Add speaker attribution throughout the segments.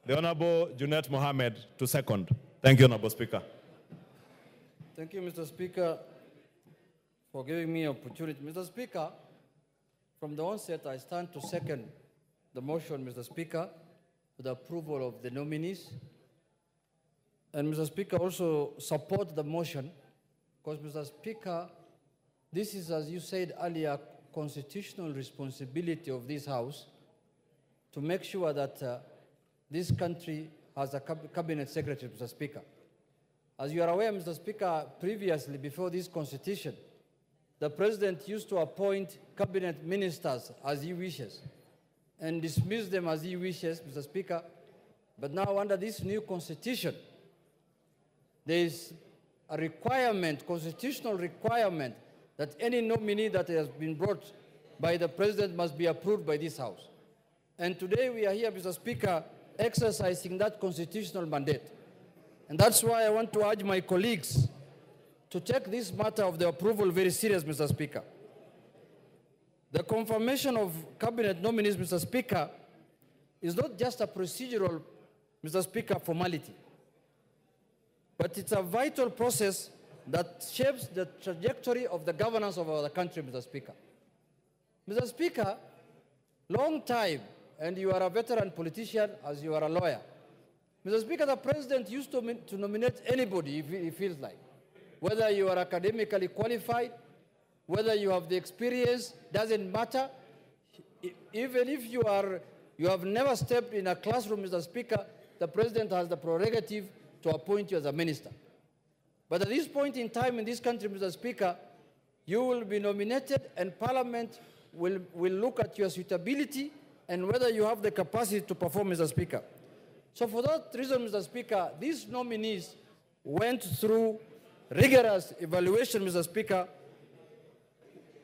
Speaker 1: the Honorable JUNET Mohammed to second. Thank you, Honorable Speaker.
Speaker 2: Thank you, Mr. Speaker, for giving me opportunity. Mr. Speaker, from the onset, I stand to second the motion, Mr. Speaker, for the approval of the nominees. And Mr. Speaker, also support the motion, because Mr. Speaker, this is, as you said earlier, constitutional responsibility of this House to make sure that this country has a cabinet secretary, Mr. Speaker. As you are aware, Mr. Speaker, previously, before this constitution, the president used to appoint cabinet ministers as he wishes and dismiss them as he wishes, Mr. Speaker. But now, under this new constitution, there is a requirement, constitutional requirement, that any nominee that has been brought by the president must be approved by this House. And today we are here, Mr. Speaker, exercising that constitutional mandate. And that's why I want to urge my colleagues to take this matter of the approval very serious, Mr. Speaker. The confirmation of cabinet nominees, Mr. Speaker, is not just a procedural, Mr. Speaker, formality, but it's a vital process that shapes the trajectory of the governance of our country, Mr. Speaker. Mr. Speaker, long time, and you are a veteran politician as you are a lawyer. Mr. Speaker, the president used to nominate anybody if he feels like. Whether you are academically qualified, whether you have the experience, doesn't matter. Even if you have never stepped in a classroom, Mr. Speaker, the president has the prerogative to appoint you as a minister. But at this point in time in this country, Mr. Speaker, you will be nominated and Parliament will look at your suitability and whether you have the capacity to perform, Mr. Speaker. So for that reason, Mr. Speaker, these nominees went through rigorous evaluation, Mr. Speaker,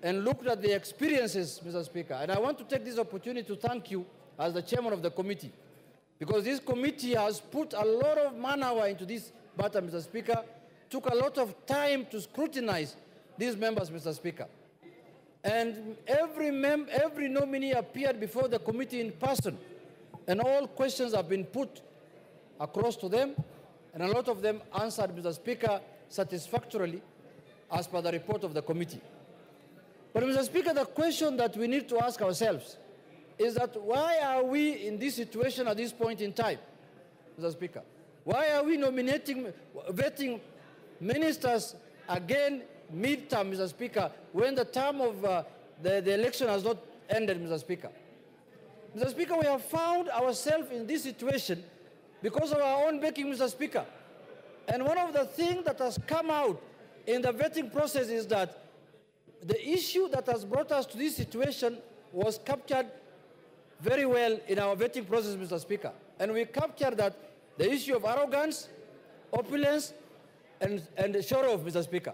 Speaker 2: and looked at the experiences, Mr. Speaker. And I want to take this opportunity to thank you as the chairman of the committee, because this committee has put a lot of man-hour into this matter, Mr. Speaker, took a lot of time to scrutinize these members, Mr. Speaker. And every nominee appeared before the committee in person, and all questions have been put across to them, and a lot of them answered, Mr. Speaker, satisfactorily as per the report of the committee. But, Mr. Speaker, the question that we need to ask ourselves is that why are we in this situation at this point in time, Mr. Speaker? Why are we vetting ministers again mid-term, Mr. Speaker, when the term of the election has not ended, Mr. Speaker? Mr. Speaker, we have found ourselves in this situation because of our own making, Mr. Speaker. And one of the things that has come out in the vetting process is that the issue that has brought us to this situation was captured very well in our vetting process, Mr. Speaker. And we captured that the issue of arrogance, opulence, and show-off, Mr. Speaker.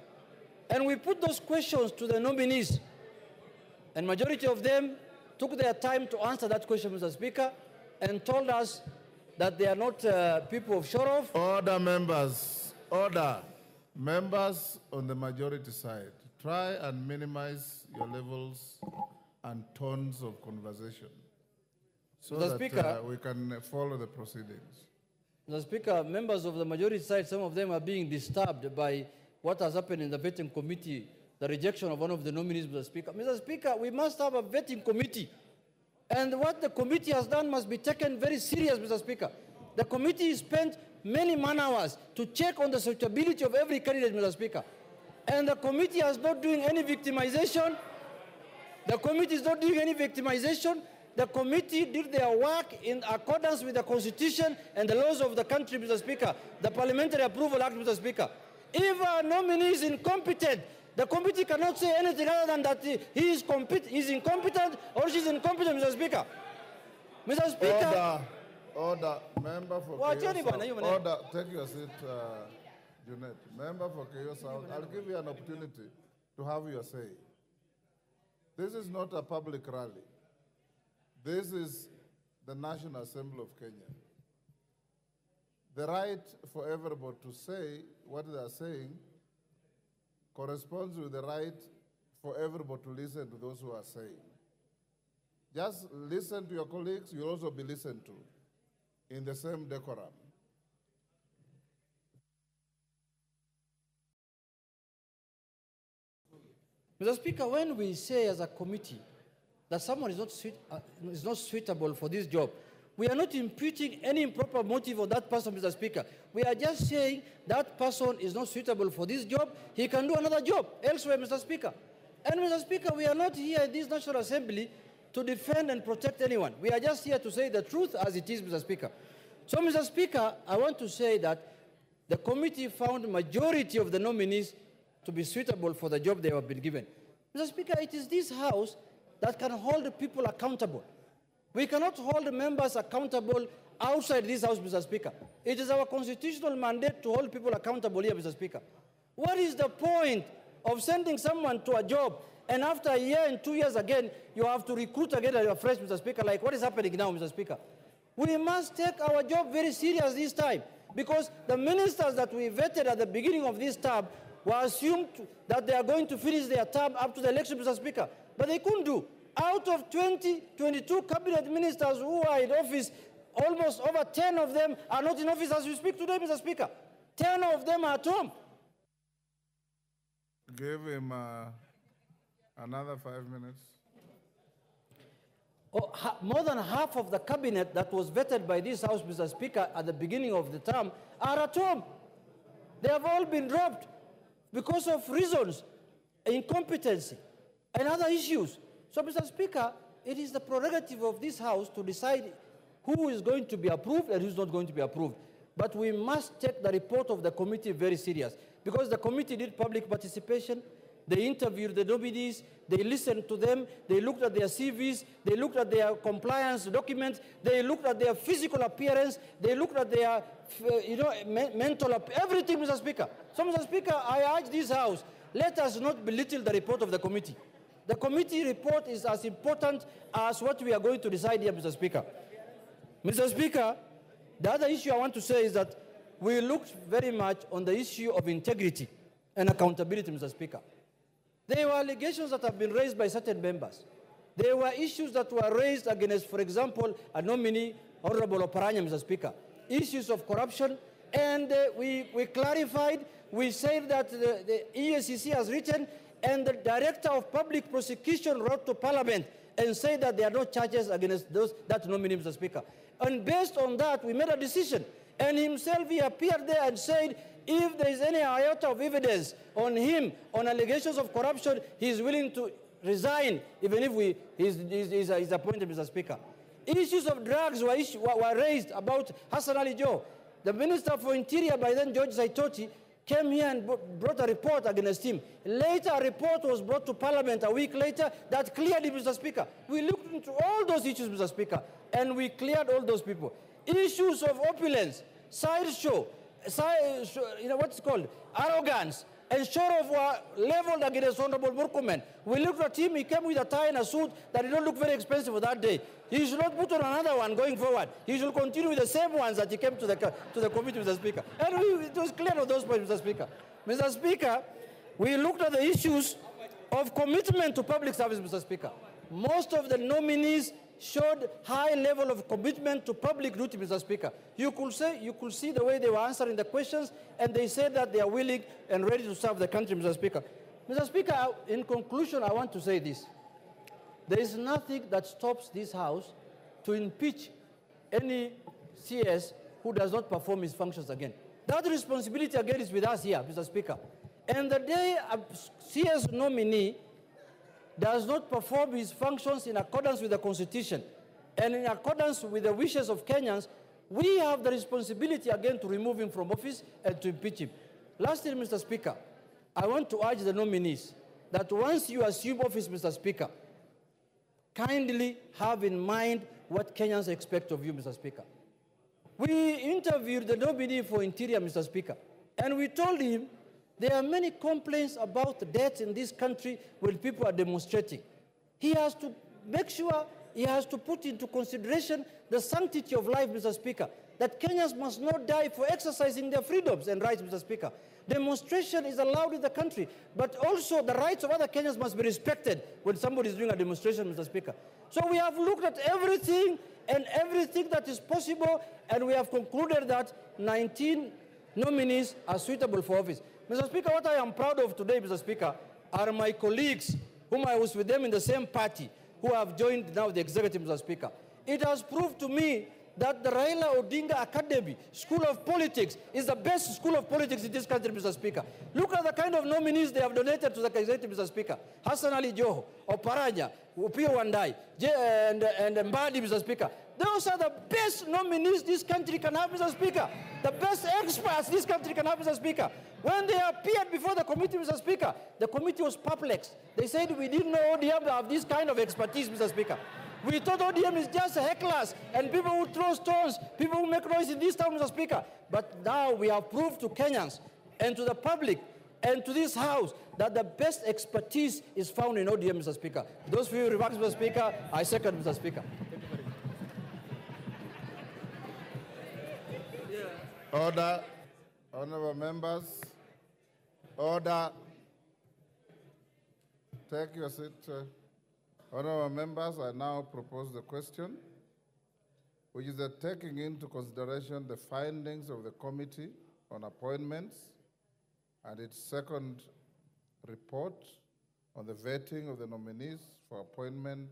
Speaker 2: And we put those questions to the nominees. And majority of them took their time to answer that question, Mr. Speaker, and told us that they are not people of show-off.
Speaker 3: Order, members. Order. Members on the majority side, try and minimize your levels and tones of conversation so
Speaker 2: Mr.
Speaker 3: that
Speaker 2: Speaker,
Speaker 3: we can follow the proceedings.
Speaker 2: Mr. Speaker, members of the majority side, some of them are being disturbed by what has happened in the vetting committee, the rejection of one of the nominees, Mr. Speaker. Mr. Speaker, we must have a vetting committee. And what the committee has done must be taken very serious, Mr. Speaker. The committee spent many man-hours to check on the suitability of every candidate, Mr. Speaker. And the committee is not doing any victimization. The committee is not doing any victimization. The committee did their work in accordance with the Constitution and the laws of the country, Mr. Speaker. The Parliamentary Approval Act, Mr. Speaker. If a nominee is incompetent, the committee cannot say anything other than that he is incompetent or she is incompetent, Mr. Speaker. Mr. Speaker.
Speaker 3: Order. Member for Order. Take your seat, JUNET. Member for Keyo South. I'll give you an opportunity to have your say. This is not a public rally. This is the National Assembly of Kenya. The right for everybody to say what they are saying corresponds with the right for everybody to listen to those who are saying. Just listen to your colleagues, you'll also be listened to. in the same decorum.
Speaker 2: Mr. Speaker, when we say as a committee that someone is not suitable for this job, we are not imputing any improper motive of that person, Mr. Speaker. We are just saying that person is not suitable for this job. He can do another job elsewhere, Mr. Speaker. And, Mr. Speaker, we are not here in this National Assembly to defend and protect anyone. We are just here to say the truth as it is, Mr. Speaker. So, Mr. Speaker, I want to say that the committee found majority of the nominees to be suitable for the job they have been given. Mr. Speaker, it is this House that can hold people accountable. We cannot hold members accountable outside this House, Mr. Speaker. It is our constitutional mandate to hold people accountable here, Mr. Speaker. What is the point of sending someone to a job and after a year and 2 years again, you have to recruit again and you're fresh, Mr. Speaker, like what is happening now, Mr. Speaker? We must take our job very serious this time because the ministers that we vetted at the beginning of this term were assumed that they are going to finish their term up to the election, Mr. Speaker, but they couldn't do. Out of 22 cabinet ministers who are in office, almost over 10 of them are not in office as we speak today, Mr. Speaker. 10 of them are at home.
Speaker 3: Give him another 5 minutes.
Speaker 2: More than half of the cabinet that was vetted by this House, Mr. Speaker, at the beginning of the term are at home. They have all been dropped because of reasons, incompetency, and other issues. So, Mr. Speaker, it is the prerogative of this House to decide who is going to be approved and who is not going to be approved. But we must take the report of the committee very serious because the committee did public participation. They interviewed the nominees, they listened to them, they looked at their CVs, they looked at their compliance documents, they looked at their physical appearance, they looked at their mental everything, Mr. Speaker. So, Mr. Speaker, I urge this House, let us not belittle the report of the committee. The committee report is as important as what we are going to decide here, Mr. Speaker. Mr. Speaker, the other issue I want to say is that we looked very much on the issue of integrity and accountability, Mr. Speaker. There were allegations that have been raised by certain members. There were issues that were raised against, for example, a nominee, Honorable Oparanya, Mr. Speaker. Issues of corruption, and we clarified, we said that the EACC has written, and the Director of Public Prosecution wrote to Parliament and said that there are no charges against that nominee, Mr. Speaker. And based on that, we made a decision. And himself, he appeared there and said, if there is any iota of evidence on him, on allegations of corruption, he is willing to resign, even if he's appointed, Mr. Speaker. Issues of drugs were raised about Hassan Ali Joe. The Minister for Interior, by then George Saitoti, came here and brought a report against him. Later, a report was brought to Parliament a week later that cleared him, Mr. Speaker. We looked into all those issues, Mr. Speaker, and we cleared all those people. Issues of opulence, sideshow, what's called, arrogance, and sort of were leveled against Honorable Murkomen. We looked at him, he came with a tie and a suit that did not look very expensive for that day. He should not put on another one going forward. He should continue with the same ones that he came to the committee, Mr. Speaker. And it was clear of those points, Mr. Speaker. Mr. Speaker, we looked at the issues of commitment to public service, Mr. Speaker. Most of the nominees showed high level of commitment to public duty, Mr. Speaker. You could see the way they were answering the questions, and they said that they are willing and ready to serve the country, Mr. Speaker. Mr. Speaker, in conclusion, I want to say this. There is nothing that stops this House to impeach any CS who does not perform his functions again. That responsibility again is with us here, Mr. Speaker. And the day a CS nominee does not perform his functions in accordance with the Constitution and in accordance with the wishes of Kenyans, we have the responsibility again to remove him from office and to impeach him. Lastly, Mr. Speaker, I want to urge the nominees that once you assume office, Mr. Speaker, kindly have in mind what Kenyans expect of you, Mr. Speaker. We interviewed the nominee for Interior, Mr. Speaker, and we told him there are many complaints about deaths in this country when people are demonstrating. He has to make sure he has to put into consideration the sanctity of life, Mr. Speaker. that Kenyans must not die for exercising their freedoms and rights, Mr. Speaker. Demonstration is allowed in the country, but also the rights of other Kenyans must be respected when somebody is doing a demonstration, Mr. Speaker. So we have looked at everything and everything that is possible, and we have concluded that 19 nominees are suitable for office. Mr. Speaker, what I am proud of today, Mr. Speaker, are my colleagues, whom I was with them in the same party, who have joined now the executive, Mr. Speaker. It has proved to me that the Raila Academy School of Politics is the best school of politics in this country, Mr. Speaker. Look at the kind of nominees they have donated to the executive, Mr. Speaker. Hassan Ali Joho, Oparanya, Upio Wandai, and Mbadi, Mr. Speaker. Those are the best nominees this country can have, Mr. Speaker. The best experts this country can have, Mr. Speaker. When they appeared before the committee, Mr. Speaker, the committee was perplexed. They said, we didn't know ODM have this kind of expertise, Mr. Speaker. We thought ODM is just hecklers and people who throw stones, people who make noise in this town, Mr. Speaker. But now we have proved to Kenyans and to the public and to this House that the best expertise is found in ODM, Mr. Speaker. Those few remarks, Mr. Speaker, I second, Mr. Speaker.
Speaker 3: Order. Honorable members. Order. Take your seat. Honorable members, I now propose the question, which is that taking into consideration the findings of the Committee on Appointments and its second report on the vetting of the nominees for appointment